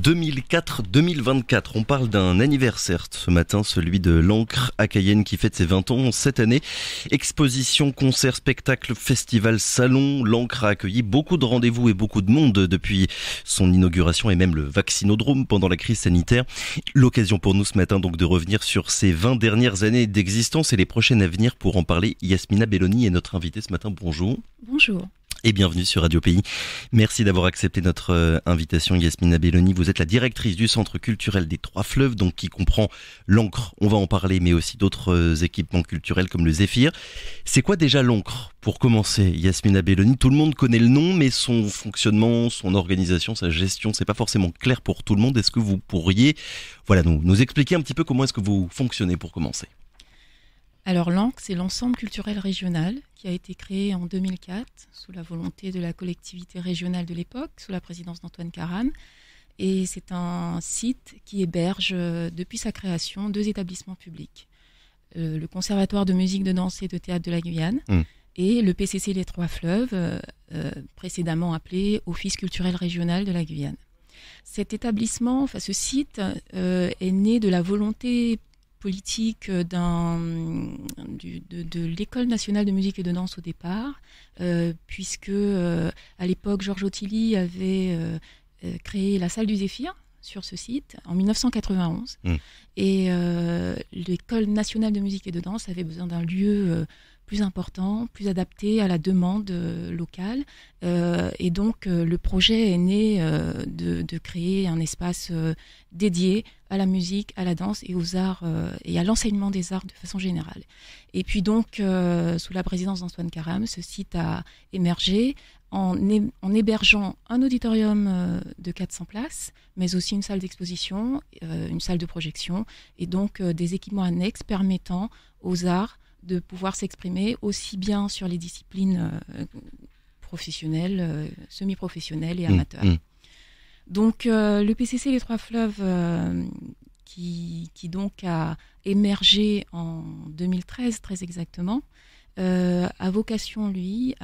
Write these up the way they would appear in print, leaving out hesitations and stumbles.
2004-2024, on parle d'un anniversaire ce matin, celui de l'Ancre à Cayenne qui fête ses 20 ans cette année. Exposition, concerts, spectacles, festivals, salons, l'Ancre a accueilli beaucoup de rendez-vous et beaucoup de monde depuis son inauguration et même le vaccinodrome pendant la crise sanitaire. L'occasion pour nous ce matin donc de revenir sur ces 20 dernières années d'existence et les prochaines à venir. Pour en parler, Yasmina Belloni est notre invitée ce matin. Bonjour. Bonjour. Et bienvenue sur Radio Pays. Merci d'avoir accepté notre invitation, Yasmina Belloni. Vous êtes la directrice du Centre culturel des Trois Fleuves, donc qui comprend l'Ancre, on va en parler, mais aussi d'autres équipements culturels comme le Zéphyr. C'est quoi déjà l'Ancre? Pour commencer, Yasmina Belloni, tout le monde connaît le nom, mais son fonctionnement, son organisation, sa gestion, c'est pas forcément clair pour tout le monde. Est-ce que vous pourriez nous expliquer un petit peu comment est-ce que vous fonctionnez pour commencer? Alors l'Ancre, c'est l'ensemble culturel régional qui a été créé en 2004 sous la volonté de la collectivité régionale de l'époque, sous la présidence d'Antoine Karam. Et c'est un site qui héberge depuis sa création 2 établissements publics. Le Conservatoire de musique, de danse et de théâtre de la Guyane et le PCC Les Trois Fleuves, précédemment appelé Office culturel régional de la Guyane. Cet établissement, ce site est né de la volonté politique de l'École nationale de musique et de danse au départ, puisque à l'époque Georges Ottilie avait créé la salle du Zéphyr sur ce site en 1991 et l'École nationale de musique et de danse avait besoin d'un lieu plus important, plus adapté à la demande locale. Et donc, le projet est né de créer un espace dédié à la musique, à la danse et aux arts et à l'enseignement des arts de façon générale. Et puis donc, sous la présidence d'Antoine Karam, ce site a émergé en hébergeant un auditorium de 400 places, mais aussi une salle d'exposition, une salle de projection, et donc des équipements annexes permettant aux arts de pouvoir s'exprimer aussi bien sur les disciplines professionnelles, semi-professionnelles et amateurs. Donc le PCC Les Trois Fleuves, qui donc a émergé en 2013 très exactement, a vocation, lui,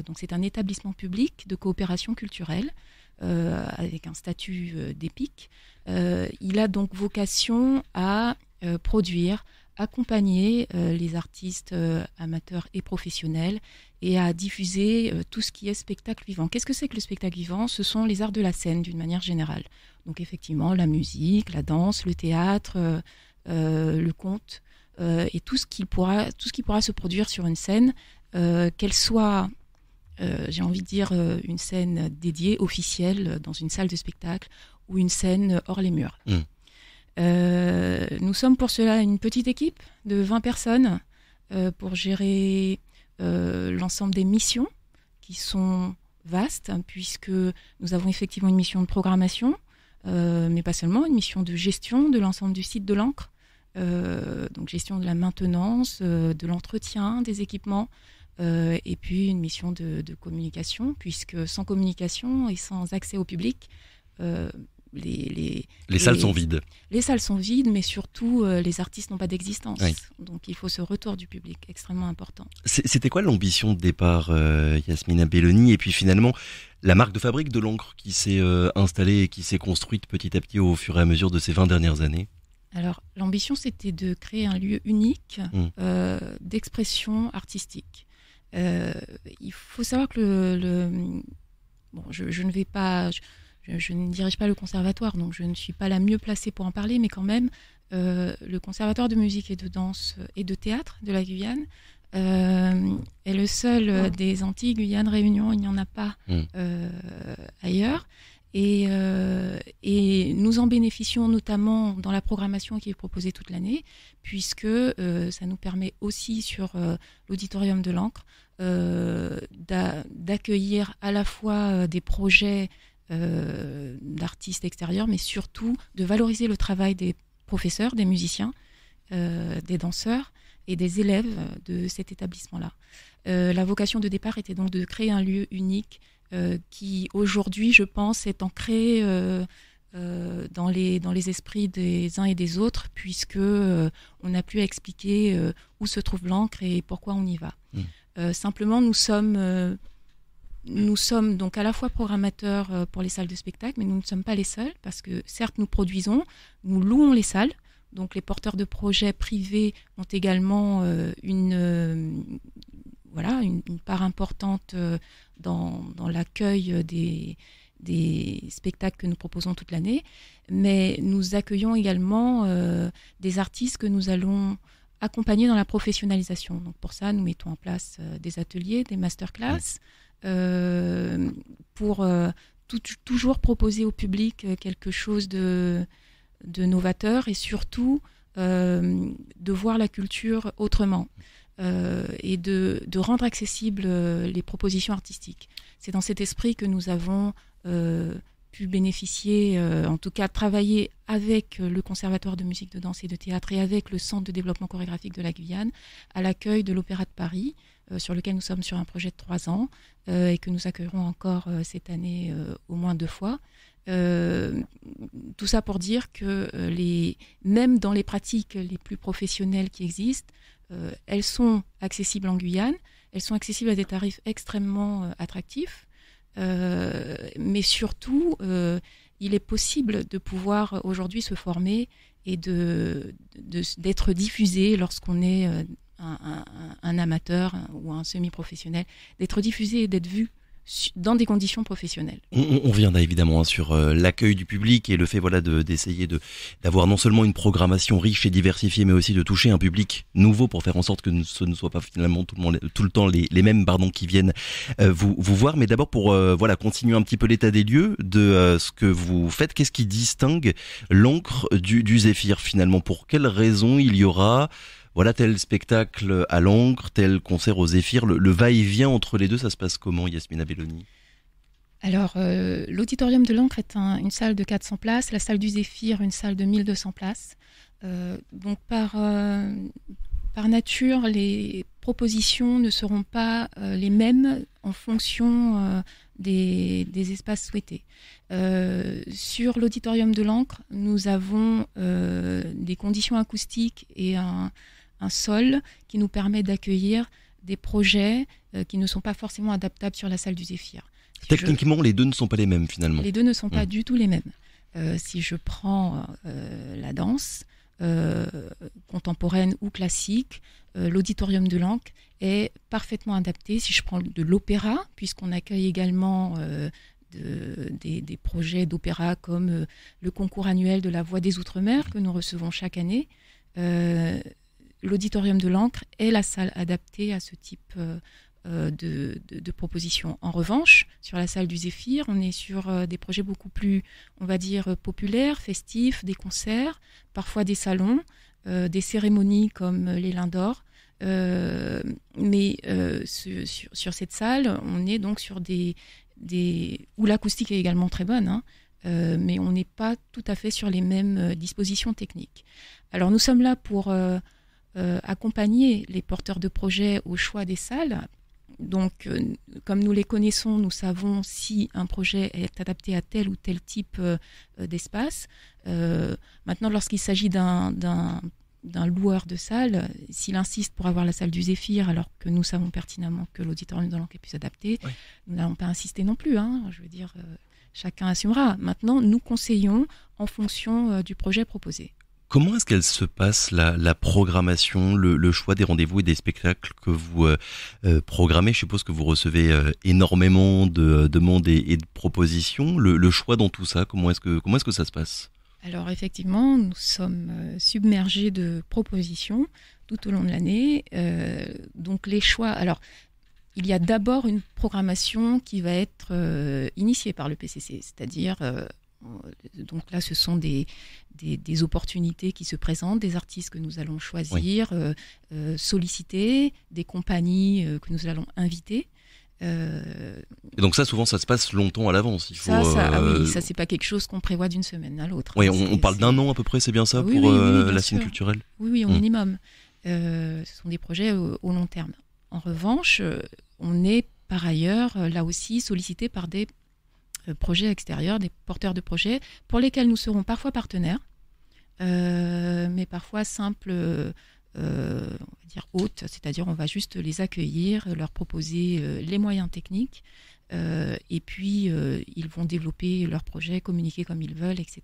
donc c'est un établissement public de coopération culturelle avec un statut d'EPIC. Il a donc vocation à produire, accompagner les artistes amateurs et professionnels et à diffuser tout ce qui est spectacle vivant. Qu'est-ce que c'est que le spectacle vivant? Ce sont les arts de la scène d'une manière générale. Donc effectivement, la musique, la danse, le théâtre, le conte et tout ce qui pourra se produire sur une scène, qu'elle soit, j'ai envie de dire, une scène dédiée, officielle, dans une salle de spectacle ou une scène hors les murs. Nous sommes pour cela une petite équipe de 20 personnes pour gérer l'ensemble des missions qui sont vastes, puisque nous avons effectivement une mission de programmation, mais pas seulement, une mission de gestion de l'ensemble du site de l'Ancre, donc gestion de la maintenance, de l'entretien des équipements, et puis une mission de communication, puisque sans communication et sans accès au public, les salles sont vides. Les salles sont vides, mais surtout, les artistes n'ont pas d'existence. Oui. Donc, il faut ce retour du public, extrêmement important. C'était quoi l'ambition de départ, Yasmina Belloni? Et puis finalement, la marque de fabrique de l'Ancre qui s'est installée et qui s'est construite petit à petit au fur et à mesure de ces 20 dernières années? Alors, l'ambition, c'était de créer un lieu unique d'expression artistique. Il faut savoir que je ne vais pas... Je ne dirige pas le conservatoire, donc je ne suis pas la mieux placée pour en parler, mais quand même, le conservatoire de musique et de danse et de théâtre de la Guyane est le seul des Antilles, Guyane, Réunion, il n'y en a pas ailleurs. Et nous en bénéficions notamment dans la programmation qui est proposée toute l'année, puisque ça nous permet aussi sur l'auditorium de l'Ancre d'accueillir à la fois des projets d'artistes extérieurs, mais surtout de valoriser le travail des professeurs, des musiciens, des danseurs et des élèves de cet établissement-là. La vocation de départ était donc de créer un lieu unique qui, aujourd'hui, je pense, est ancré dans les esprits des uns et des autres, puisque on a pu expliquer où se trouve l'Ancre et pourquoi on y va. Simplement, nous sommes nous sommes donc à la fois programmateurs pour les salles de spectacle, mais nous ne sommes pas les seuls, parce que certes nous produisons, nous louons les salles, donc les porteurs de projets privés ont également une part importante dans l'accueil des spectacles que nous proposons toute l'année, mais nous accueillons également des artistes que nous allons accompagner dans la professionnalisation. Donc pour ça, nous mettons en place des ateliers, des masterclass, pour toujours proposer au public quelque chose de novateur et surtout de voir la culture autrement. Et de rendre accessibles les propositions artistiques. C'est dans cet esprit que nous avons pu bénéficier, en tout cas travailler avec le Conservatoire de musique, de danse et de théâtre et avec le Centre de développement chorégraphique de la Guyane à l'accueil de l'Opéra de Paris, sur lequel nous sommes sur un projet de 3 ans et que nous accueillerons encore cette année au moins 2 fois. Tout ça pour dire que même dans les pratiques les plus professionnelles qui existent, elles sont accessibles en Guyane, elles sont accessibles à des tarifs extrêmement attractifs, mais surtout, il est possible de pouvoir aujourd'hui se former et d'être diffusé lorsqu'on est un amateur ou un semi-professionnel, d'être diffusé et d'être vu dans des conditions professionnelles. On reviendra évidemment sur l'accueil du public et le fait d'essayer d'avoir non seulement une programmation riche et diversifiée, mais aussi de toucher un public nouveau pour faire en sorte que ce ne soit pas finalement tout le temps les mêmes qui viennent vous voir. Mais d'abord pour continuer un petit peu l'état des lieux de ce que vous faites, qu'est-ce qui distingue l'Ancre du Zéphyr finalement? Pour quelles raisons il y aura tel spectacle à l'Ancre, tel concert au Zéphyr, le va-et-vient entre les deux, ça se passe comment, Yasmina Belloni? Alors, l'auditorium de l'Ancre est une salle de 400 places, la salle du Zéphyr, une salle de 1200 places. Donc, par nature, les propositions ne seront pas les mêmes en fonction des espaces souhaités. Sur l'auditorium de l'Ancre, nous avons des conditions acoustiques et un sol qui nous permet d'accueillir des projets qui ne sont pas forcément adaptables sur la salle du Zéphyr. Techniquement, les deux ne sont pas les mêmes finalement. Les deux ne sont pas du tout les mêmes. Si je prends la danse contemporaine ou classique, l'auditorium de l'Ancre est parfaitement adapté. Si je prends de l'opéra, puisqu'on accueille également des projets d'opéra comme le concours annuel de la Voix des Outre-mer que nous recevons chaque année, l'auditorium de l'Ancre est la salle adaptée à ce type de propositions. En revanche, sur la salle du Zéphyr, on est sur des projets beaucoup plus, on va dire, populaires, festifs, des concerts, parfois des salons, des cérémonies comme les Lins d'Or. Mais sur cette salle, on est donc sur où l'acoustique est également très bonne, mais on n'est pas tout à fait sur les mêmes dispositions techniques. Alors nous sommes là pour accompagner les porteurs de projets au choix des salles. Donc, comme nous les connaissons, nous savons si un projet est adapté à tel ou tel type d'espace. Maintenant, lorsqu'il s'agit d'un loueur de salle, s'il insiste pour avoir la salle du Zéphyr, alors que nous savons pertinemment que l'auditorium de l'Ancre est plus adapté, nous n'allons pas insister non plus. Je veux dire, chacun assumera. Maintenant, nous conseillons en fonction du projet proposé. Comment est-ce qu'elle se passe, la programmation, le choix des rendez-vous et des spectacles que vous programmez? Je suppose que vous recevez énormément de demandes et de propositions. Le choix dans tout ça, comment est-ce que ça se passe? Alors effectivement, nous sommes submergés de propositions tout au long de l'année. Donc les choix... Alors, il y a d'abord une programmation qui va être initiée par le PCC, c'est-à-dire... donc là, ce sont des opportunités qui se présentent, des artistes que nous allons choisir, solliciter, des compagnies que nous allons inviter. Et donc ça, souvent, ça se passe longtemps à l'avance. Ça, c'est pas quelque chose qu'on prévoit d'une semaine à l'autre. Oui, on parle d'un an à peu près, c'est bien ça, pour la scène culturelle? Oui, au minimum. Ce sont des projets au long terme. En revanche, on est par ailleurs, là aussi, sollicité par des projets extérieurs, des porteurs de projets pour lesquels nous serons parfois partenaires, mais parfois simples, on va dire hôtes, c'est-à-dire on va juste les accueillir, leur proposer les moyens techniques Et puis, ils vont développer leurs projets, communiquer comme ils veulent, etc.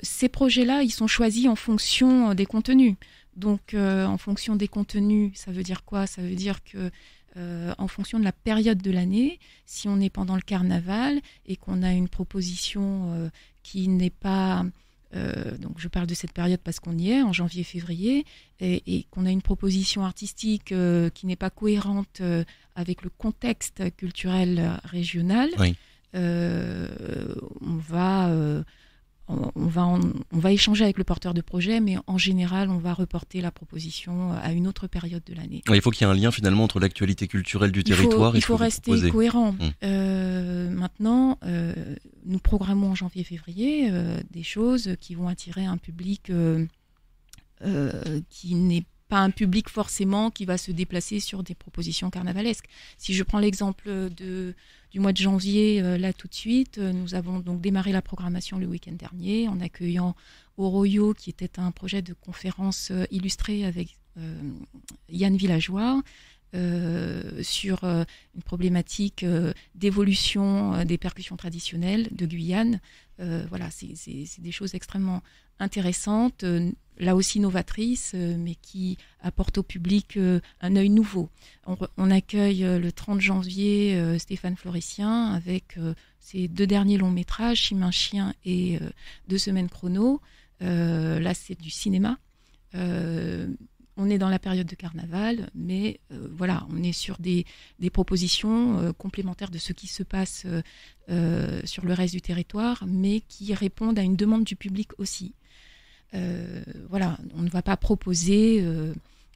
Ces projets-là, ils sont choisis en fonction des contenus. Donc, en fonction des contenus, ça veut dire quoi ? Ça veut dire que en fonction de la période de l'année, si on est pendant le carnaval et qu'on a une proposition qui n'est pas... donc je parle de cette période parce qu'on y est, en janvier-février, et qu'on a une proposition artistique qui n'est pas cohérente avec le contexte culturel régional, Oui. on va échanger avec le porteur de projet, mais en général, on va reporter la proposition à une autre période de l'année. Il faut qu'il y ait un lien finalement entre l'actualité culturelle du territoire et il faut rester cohérent. Maintenant, nous programmons en janvier-février des choses qui vont attirer un public qui n'est pas un public forcément qui va se déplacer sur des propositions carnavalesques. Si je prends l'exemple du mois de janvier, là tout de suite, nous avons donc démarré la programmation le week-end dernier en accueillant Oroyo, qui était un projet de conférence illustrée avec Yann Villageois, sur une problématique d'évolution des percussions traditionnelles de Guyane. Voilà, c'est des choses extrêmement intéressantes, là aussi novatrices, mais qui apportent au public un œil nouveau. On accueille le 30 janvier Stéphane Floricien avec ses 2 derniers longs métrages, Chim un chien et 2 semaines chrono. Là, c'est du cinéma. On est dans la période de carnaval, mais voilà, on est sur des propositions complémentaires de ce qui se passe sur le reste du territoire, mais qui répondent à une demande du public aussi. Voilà, on ne va pas proposer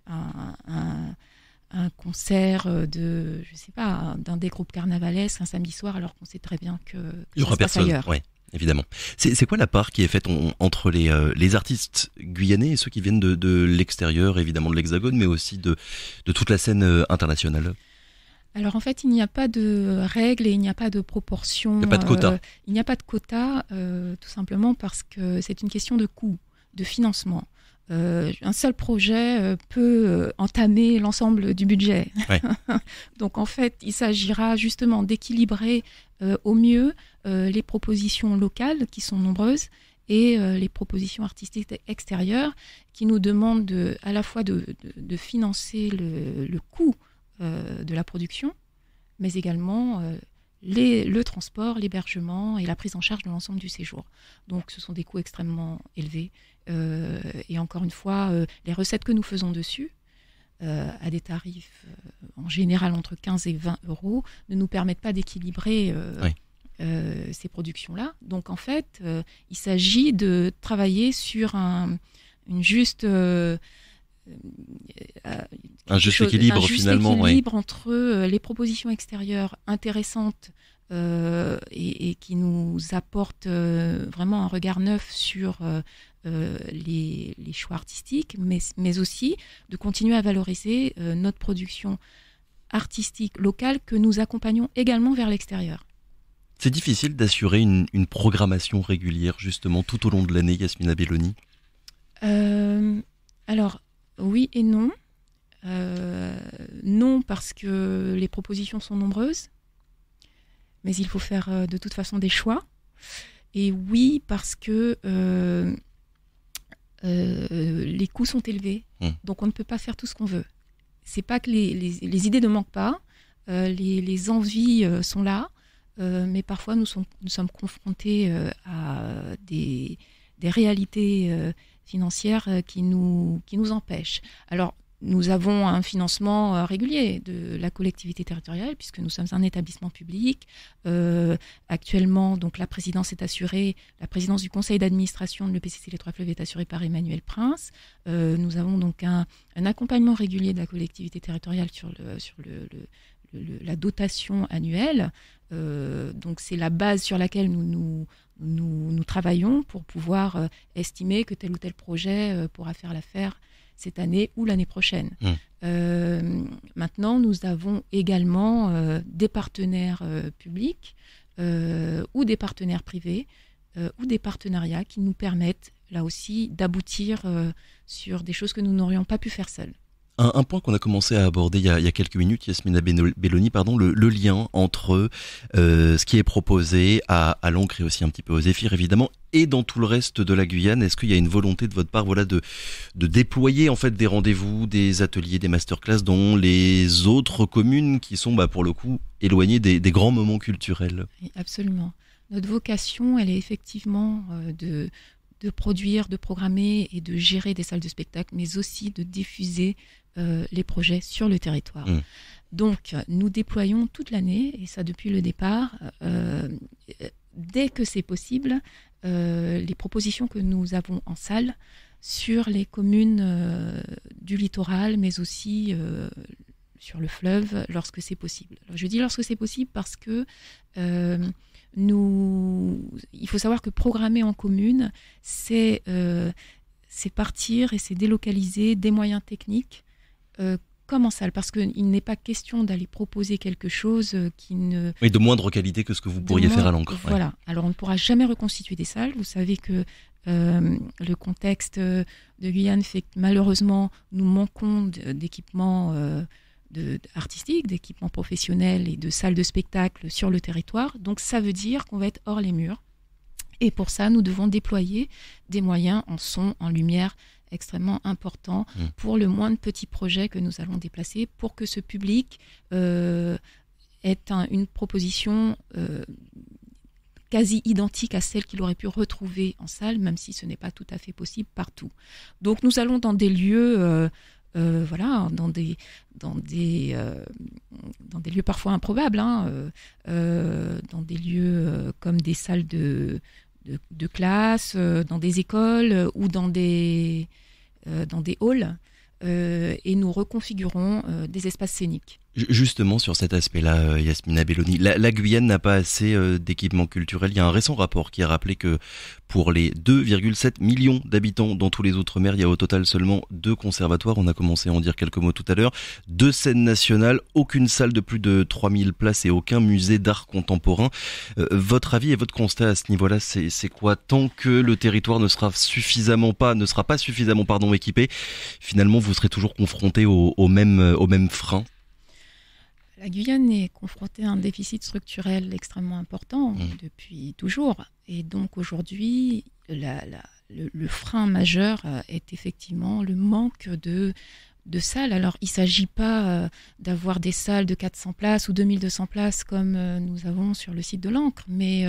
un concert d'un des groupes carnavalesques un samedi soir, alors qu'on sait très bien que il y aura personne ailleurs. Ouais. Évidemment. C'est quoi la part qui est faite entre les artistes guyanais et ceux qui viennent de l'extérieur, évidemment de l'Hexagone, mais aussi de toute la scène internationale ? Alors en fait, il n'y a pas de règles et il n'y a pas de proportion. Il n'y a pas de quota. Il n'y a pas de quota, tout simplement parce que c'est une question de coût, de financement. Un seul projet peut entamer l'ensemble du budget. Ouais. Donc en fait, il s'agira justement d'équilibrer au mieux les propositions locales qui sont nombreuses et les propositions artistiques extérieures qui nous demandent à la fois de financer le coût de la production, mais également le transport, l'hébergement et la prise en charge de l'ensemble du séjour. Donc ce sont des coûts extrêmement élevés. Et encore une fois, les recettes que nous faisons dessus, à des tarifs en général entre 15 et 20 euros, ne nous permettent pas d'équilibrer ces productions-là. Donc en fait, il s'agit de travailler sur un juste équilibre entre les propositions extérieures intéressantes et qui nous apportent vraiment un regard neuf sur les choix artistiques, mais aussi de continuer à valoriser notre production artistique locale que nous accompagnons également vers l'extérieur. C'est difficile d'assurer une programmation régulière justement tout au long de l'année, Yasmina Belloni ? Alors, oui et non. Non, parce que les propositions sont nombreuses, mais il faut faire de toute façon des choix. Et oui, parce que les coûts sont élevés, donc on ne peut pas faire tout ce qu'on veut. C'est pas que les idées ne manquent pas, les envies sont là, mais parfois nous sommes confrontés à des réalités financières qui nous empêchent. Alors, nous avons un financement régulier de la collectivité territoriale, puisque nous sommes un établissement public. Actuellement, donc, la présidence du conseil d'administration de l'EPCC Les Trois Fleuves est assurée par Emmanuel Prince. Nous avons donc un accompagnement régulier de la collectivité territoriale sur la dotation annuelle. Donc c'est la base sur laquelle nous travaillons pour pouvoir estimer que tel ou tel projet pourra faire l'affaire cette année ou l'année prochaine. Maintenant, nous avons également des partenaires publics ou des partenaires privés ou des partenariats qui nous permettent là aussi d'aboutir sur des choses que nous n'aurions pas pu faire seuls. Un point qu'on a commencé à aborder il y a quelques minutes, Yasmina Belloni, le lien entre ce qui est proposé à l'Ancre et aussi un petit peu aux Zéphyrs évidemment, et dans tout le reste de la Guyane. Est-ce qu'il y a une volonté de votre part, de déployer en fait des rendez-vous, des ateliers, des masterclass dans les autres communes qui sont pour le coup éloignées des grands moments culturels? Oui, absolument. Notre vocation, elle est effectivement de produire, de programmer et de gérer des salles de spectacle, mais aussi de diffuser les projets sur le territoire. Donc, nous déployons toute l'année, et ça depuis le départ, dès que c'est possible, les propositions que nous avons en salle sur les communes du littoral, mais aussi sur le fleuve, lorsque c'est possible. Alors, je dis lorsque c'est possible parce que il faut savoir que programmer en commune, c'est partir et c'est délocaliser des moyens techniques comme en salle, parce qu'il n'est pas question d'aller proposer quelque chose qui ne... Oui, de moindre qualité que ce que vous pourriez faire à l'Ancre. Voilà. Alors, on ne pourra jamais reconstituer des salles. Vous savez que le contexte de Guyane fait que malheureusement, nous manquons d'équipements artistiques, d'équipements professionnels et de salles de spectacle sur le territoire. Donc, ça veut dire qu'on va être hors les murs. Et pour ça, nous devons déployer des moyens en son, en lumière, extrêmement importants pour le moins de petits projets que nous allons déplacer pour que ce public ait une proposition quasi identique à celle qu'il aurait pu retrouver en salle, même si ce n'est pas tout à fait possible partout. Donc nous allons dans des lieux, dans des lieux parfois improbables, dans des lieux comme des salles de classe, dans des écoles ou dans des halls, et nous reconfigurons des espaces scéniques. Justement, sur cet aspect-là, Yasmina Belloni, la Guyane n'a pas assez d'équipements culturels. Il y a un récent rapport qui a rappelé que pour les 2,7 millions d'habitants dans tous les outre-mer, il y a au total seulement 2 conservatoires. On a commencé à en dire quelques mots tout à l'heure. 2 scènes nationales, aucune salle de plus de 3000 places et aucun musée d'art contemporain. Votre avis et votre constat à ce niveau-là, c'est quoi? Tant que le territoire ne sera pas suffisamment équipé, finalement, vous serez toujours confronté au même frein. La Guyane est confrontée à un déficit structurel extrêmement important depuis toujours. Et donc aujourd'hui, le frein majeur est effectivement le manque de salles. Alors il ne s'agit pas d'avoir des salles de 400 places ou 2200 places comme nous avons sur le site de l'Ancre, mais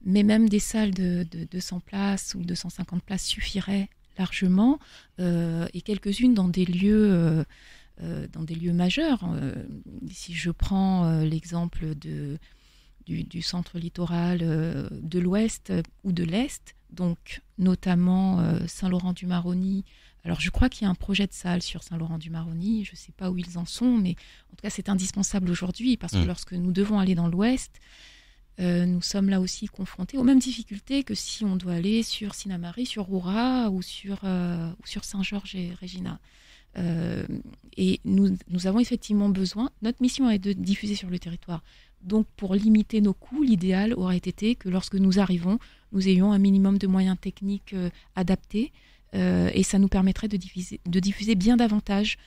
même des salles de 200 places ou 250 places suffiraient largement, et quelques-unes dans des lieux majeurs. Si je prends l'exemple du centre littoral de l'Ouest ou de l'Est, donc notamment Saint-Laurent-du-Maroni. Alors je crois qu'il y a un projet de salle sur Saint-Laurent-du-Maroni, je ne sais pas où ils en sont, mais en tout cas c'est indispensable aujourd'hui, parce que lorsque nous devons aller dans l'Ouest, nous sommes là aussi confrontés aux mêmes difficultés que si on doit aller sur Sinnamary, sur Roura ou sur Saint-Georges et Regina. Et nous avons effectivement besoin, notre mission est de diffuser sur le territoire. Donc pour limiter nos coûts, l'idéal aurait été que lorsque nous arrivons, nous ayons un minimum de moyens techniques adaptés, et ça nous permettrait de diffuser bien davantage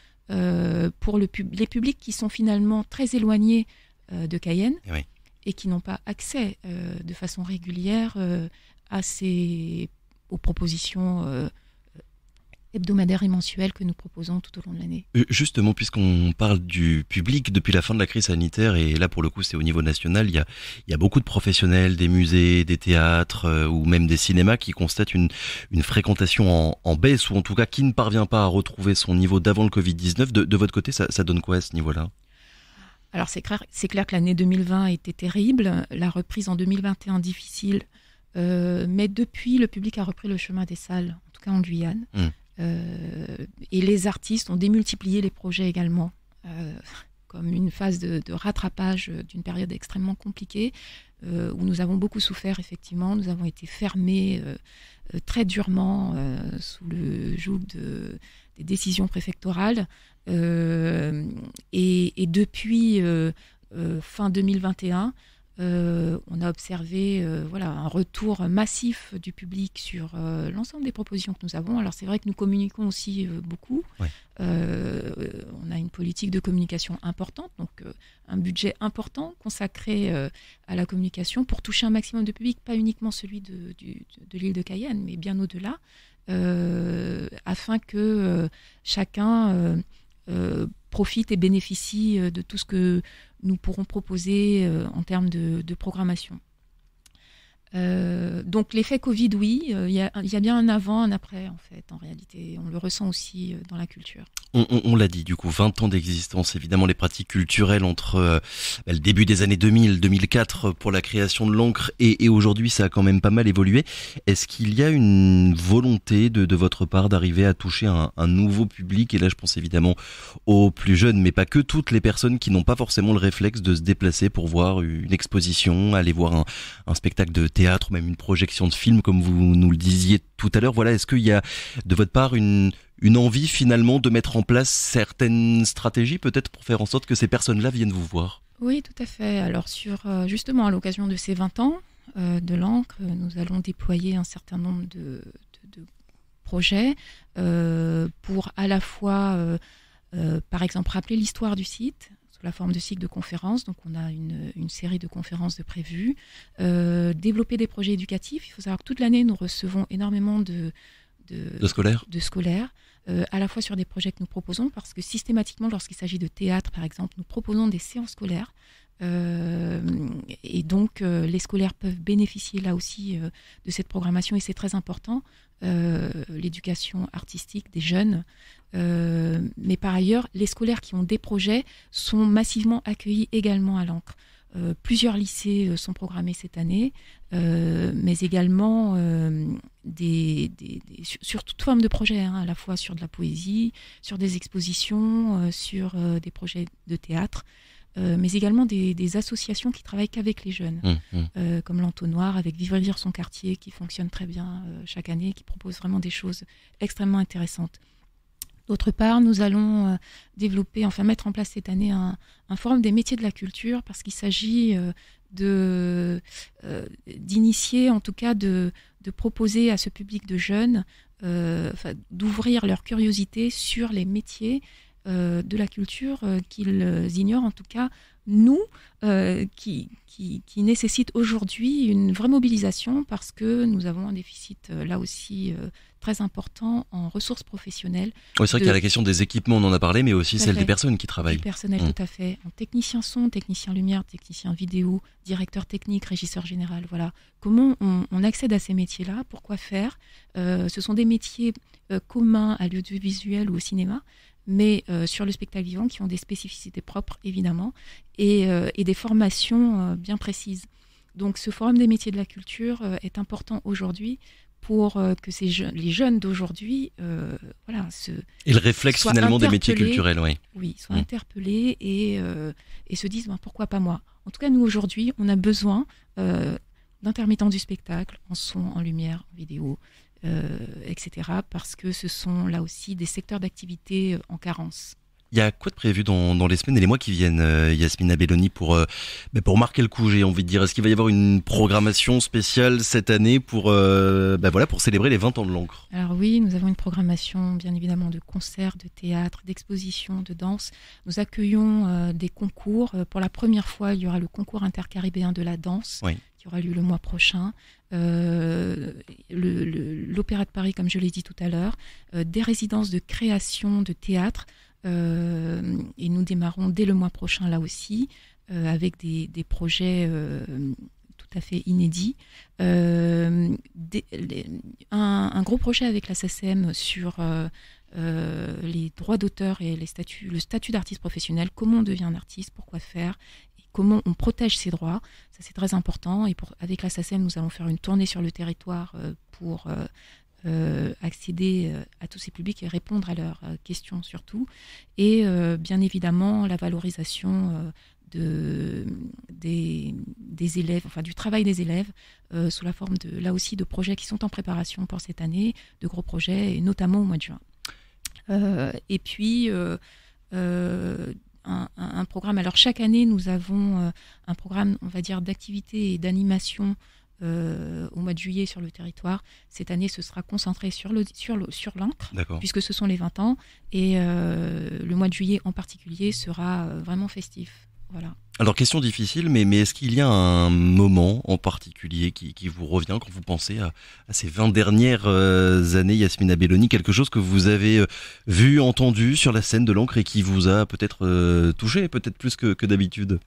pour les publics qui sont finalement très éloignés de Cayenne. Oui. Et qui n'ont pas accès de façon régulière aux propositions hebdomadaires et mensuelles que nous proposons tout au long de l'année. Justement, puisqu'on parle du public depuis la fin de la crise sanitaire, et là pour le coup c'est au niveau national, il y a beaucoup de professionnels, des musées, des théâtres ou même des cinémas qui constatent une fréquentation en baisse, ou en tout cas qui ne parvient pas à retrouver son niveau d'avant le Covid-19. De votre côté, ça donne quoi à ce niveau-là ? Alors c'est clair que l'année 2020 a été terrible, la reprise en 2021 difficile, mais depuis, le public a repris le chemin des salles, en tout cas en Guyane. Et les artistes ont démultiplié les projets également, comme une phase de rattrapage d'une période extrêmement compliquée, où nous avons beaucoup souffert, effectivement. Nous avons été fermés très durement sous le joug des décisions préfectorales. Et depuis fin 2021, On a observé un retour massif du public sur l'ensemble des propositions que nous avons. Alors c'est vrai que nous communiquons aussi beaucoup. Ouais. On a une politique de communication importante, donc un budget important consacré à la communication pour toucher un maximum de public, pas uniquement celui de l'île de Cayenne, mais bien au-delà, afin que chacun profite et bénéficie de tout ce que nous pourrons proposer en termes de programmation. Donc l'effet Covid, oui, il y a bien un avant, un après, en fait, en réalité. On le ressent aussi dans la culture. On l'a dit, du coup, 20 ans d'existence, évidemment, les pratiques culturelles entre le début des années 2000, 2004 pour la création de l'encre et aujourd'hui, ça a quand même pas mal évolué. Est-ce qu'il y a une volonté de votre part d'arriver à toucher un nouveau public? Et là, je pense évidemment aux plus jeunes, mais pas que, toutes les personnes qui n'ont pas forcément le réflexe de se déplacer pour voir une exposition, aller voir un spectacle de théâtre, même une projection de film, comme vous nous le disiez tout à l'heure. Voilà, est-ce qu'il y a de votre part une envie finalement de mettre en place certaines stratégies peut-être pour faire en sorte que ces personnes-là viennent vous voir? Oui, tout à fait. Alors justement, à l'occasion de ces 20 ans de l'encre, nous allons déployer un certain nombre de projets pour à la fois, par exemple, rappeler l'histoire du site sous la forme de cycle de conférences. Donc on a une série de conférences de prévues, développer des projets éducatifs. Il faut savoir que toute l'année, nous recevons énormément de scolaires, à la fois sur des projets que nous proposons, parce que systématiquement, lorsqu'il s'agit de théâtre, par exemple, nous proposons des séances scolaires. Et donc, les scolaires peuvent bénéficier là aussi de cette programmation, et c'est très important, l'éducation artistique des jeunes. Mais par ailleurs, les scolaires qui ont des projets sont massivement accueillis également à l'encre. Plusieurs lycées sont programmés cette année, mais également sur toute forme de projet, à la fois sur de la poésie, sur des expositions, sur des projets de théâtre, mais également des associations qui travaillent qu'avec les jeunes, comme l'Entonnoir, avec Vivre son quartier, qui fonctionne très bien chaque année, qui propose vraiment des choses extrêmement intéressantes. D'autre part, nous allons mettre en place cette année un forum des métiers de la culture, parce qu'il s'agit d'initier, en tout cas de proposer à ce public de jeunes, d'ouvrir leur curiosité sur les métiers de la culture qu'ils ignorent, en tout cas nous, qui nécessitent aujourd'hui une vraie mobilisation, parce que nous avons un déficit là aussi très important en ressources professionnelles. Oui, c'est vrai qu'il y a la question des équipements, on en a parlé, mais aussi celle des personnes qui travaillent. Du personnel, tout à fait. En technicien son, technicien lumière, technicien vidéo, directeur technique, régisseur général. Voilà. Comment on accède à ces métiers-là? Pourquoi faire? Ce sont des métiers communs à l'audiovisuel ou au cinéma, mais sur le spectacle vivant, qui ont des spécificités propres, évidemment, et des formations bien précises. Donc ce forum des métiers de la culture est important aujourd'hui pour que les jeunes d'aujourd'hui et le réflexe finalement des métiers culturels, soient interpellés et se disent pourquoi pas moi. En tout cas, nous aujourd'hui, on a besoin d'intermittents du spectacle, en son, en lumière, en vidéo, etc., parce que ce sont là aussi des secteurs d'activité en carence. Il y a quoi de prévu dans les semaines et les mois qui viennent, Yasmina Belloni, pour marquer le coup, j'ai envie de dire? Est-ce qu'il va y avoir une programmation spéciale cette année pour célébrer les 20 ans de l'encre? Alors oui, nous avons une programmation bien évidemment de concerts, de théâtre, d'expositions, de danse. Nous accueillons des concours. Pour la première fois, il y aura le concours intercaribéen de la danse, qui aura lieu le mois prochain. L'Opéra de Paris, comme je l'ai dit tout à l'heure, des résidences de création de théâtre. Et nous démarrons dès le mois prochain là aussi, avec des projets tout à fait inédits. Un gros projet avec la SACEM sur les droits d'auteur et le statut d'artiste professionnel. Comment on devient un artiste, pourquoi faire, et comment on protège ses droits. Ça, c'est très important. Et avec la SACEM, nous allons faire une tournée sur le territoire pour accéder à tous ces publics et répondre à leurs questions surtout. Et bien évidemment, la valorisation des élèves, du travail des élèves, sous la forme là aussi de projets qui sont en préparation pour cette année, de gros projets, et notamment au mois de juin. Et puis, un programme. Alors chaque année, nous avons un programme, on va dire, d'activité et d'animation au mois de juillet sur le territoire. Cette année, ce sera concentré sur l'encre, puisque ce sont les 20 ans. Et le mois de juillet en particulier sera vraiment festif. Voilà. Alors, question difficile, mais est-ce qu'il y a un moment en particulier qui vous revient quand vous pensez à ces 20 dernières années, Yasmina Belloni, quelque chose que vous avez vu, entendu sur la scène de l'encre et qui vous a peut-être touché, peut-être plus que d'habitude?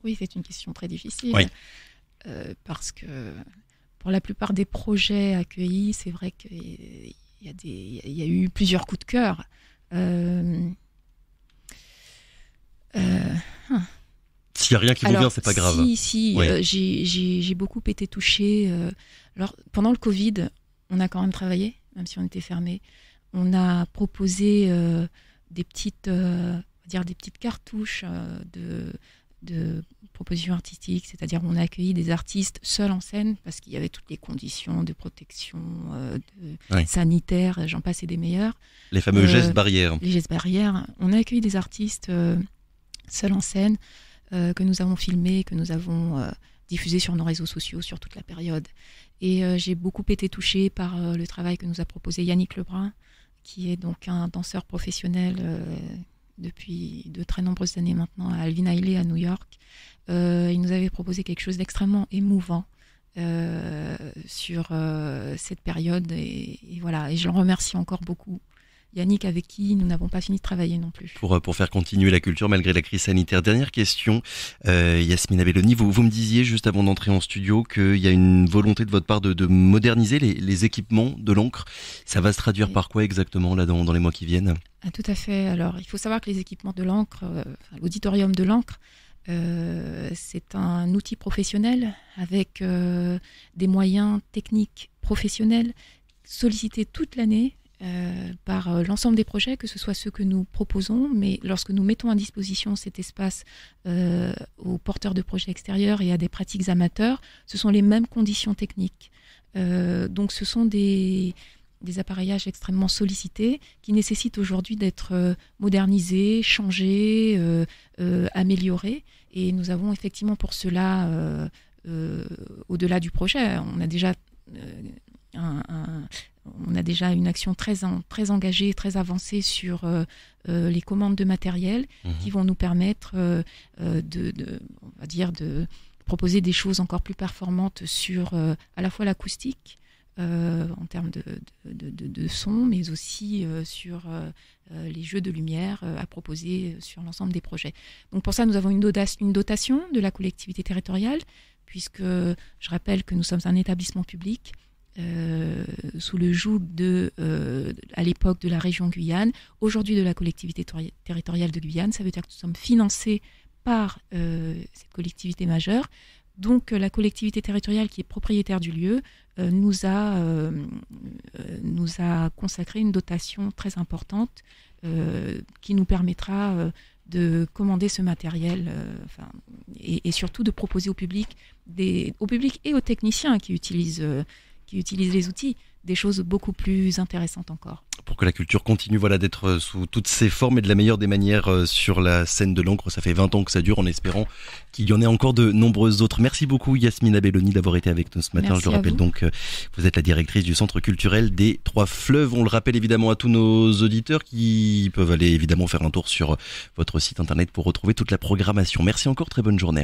Oui, c'est une question très difficile. Oui. Parce que pour la plupart des projets accueillis, c'est vrai qu'il y a eu plusieurs coups de cœur. S'il n'y a rien qui vous vient, c'est pas grave. Si, oui. J'ai beaucoup été touchée. Alors, pendant le Covid, on a quand même travaillé, même si on était fermé. On a proposé des petites cartouches de propositions artistiques, c'est-à-dire on a accueilli des artistes seuls en scène parce qu'il y avait toutes les conditions de protection sanitaire, j'en passe et des meilleurs. Les fameux gestes barrières. Les gestes barrières. On a accueilli des artistes seuls en scène que nous avons filmés, que nous avons diffusés sur nos réseaux sociaux sur toute la période. Et j'ai beaucoup été touchée par le travail que nous a proposé Yannick Lebrun, qui est donc un danseur professionnel depuis de très nombreuses années maintenant à Alvin Ailey à New York. Il nous avait proposé quelque chose d'extrêmement émouvant sur cette période et voilà, et je le remercie encore beaucoup. Yannick, avec qui nous n'avons pas fini de travailler non plus. Pour faire continuer la culture malgré la crise sanitaire. Dernière question, Yasmina Belloni, vous me disiez juste avant d'entrer en studio qu'il y a une volonté de votre part de moderniser les équipements de l'encre. Ça va se traduire par quoi exactement là dans les mois qui viennent? Tout à fait. Alors, il faut savoir que les équipements de l'encre, l'auditorium de l'encre, c'est un outil professionnel avec des moyens techniques professionnels sollicités toute l'année par l'ensemble des projets, que ce soit ceux que nous proposons, mais lorsque nous mettons à disposition cet espace aux porteurs de projets extérieurs et à des pratiques amateurs, ce sont les mêmes conditions techniques. Donc ce sont des appareillages extrêmement sollicités qui nécessitent aujourd'hui d'être modernisés, changés, améliorés. Et nous avons effectivement pour cela, au-delà du projet, on a déjà une action très engagée, très avancée sur les commandes de matériel qui vont nous permettre on va dire de proposer des choses encore plus performantes sur à la fois l'acoustique, en termes de son, mais aussi sur les jeux de lumière à proposer sur l'ensemble des projets. Donc pour ça, nous avons une dotation de la collectivité territoriale, puisque je rappelle que nous sommes un établissement public sous le joug à l'époque de la région Guyane, aujourd'hui de la collectivité territoriale de Guyane. Ça veut dire que nous sommes financés par cette collectivité majeure. Donc la collectivité territoriale qui est propriétaire du lieu nous a consacré une dotation très importante qui nous permettra de commander ce matériel et surtout de proposer au public et aux techniciens qui utilisent les outils des choses beaucoup plus intéressantes encore. Pour que la culture continue d'être sous toutes ses formes et de la meilleure des manières sur la scène de l'encre. Ça fait 20 ans que ça dure, en espérant qu'il y en ait encore de nombreuses autres. Merci beaucoup Yasmina Belloni d'avoir été avec nous ce matin. Merci. Je le rappelle donc, vous êtes la directrice du Centre culturel des Trois Fleuves. On le rappelle évidemment à tous nos auditeurs qui peuvent aller évidemment faire un tour sur votre site internet pour retrouver toute la programmation. Merci encore, très bonne journée à vous.